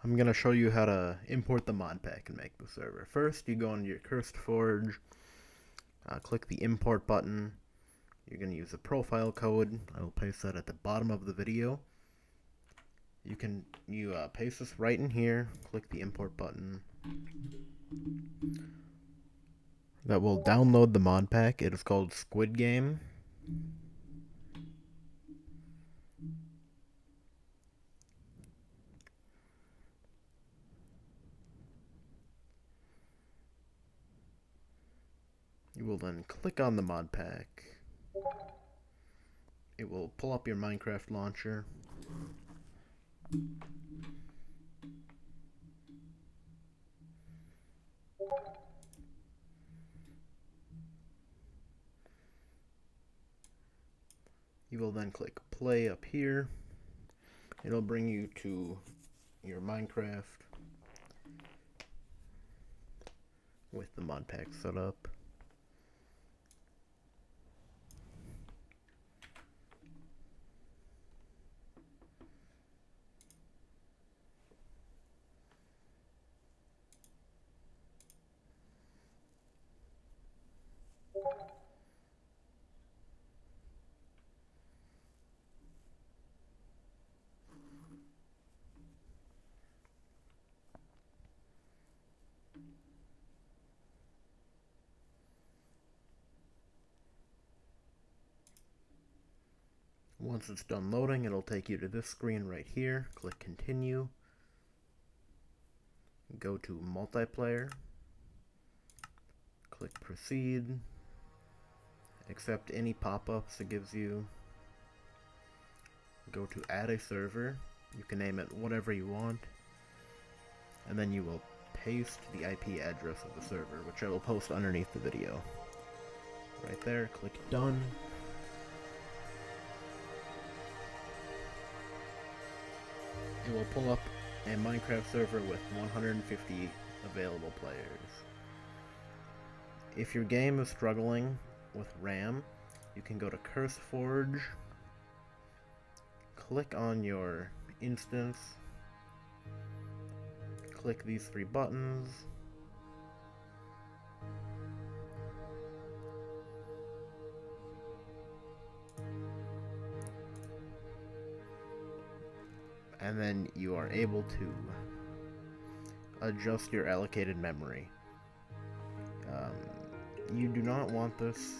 I'm going to show you how to import the mod pack and make the server. First, you go into your Cursed Forge, click the import button. You're going to use a profile code. I will paste that at the bottom of the video. You paste this right in here, click the import button. That will download the mod pack. It is called Squid Game. You will then click on the mod pack. It will pull up your Minecraft launcher. You will then click play up here. It'll bring you to your Minecraft with the mod pack set up. Once it's done loading, it'll take you to this screen right here. Click continue. Go to multiplayer. Click proceed. Accept any pop-ups it gives you. Go to add a server. You can name it whatever you want. And then you will paste the IP address of the server, which I will post underneath the video. Right there, click done. It will pull up a Minecraft server with 150 available players. If your game is struggling with RAM, you can go to Curse Forge, click on your instance, click these three buttons, and then you are able to adjust your allocated memory. You do not want this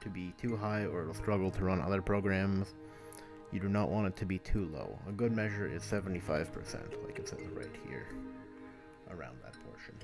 to be too high or it'll struggle to run other programs. You do not want it to be too low. A good measure is 75%, like it says right here, around that portion.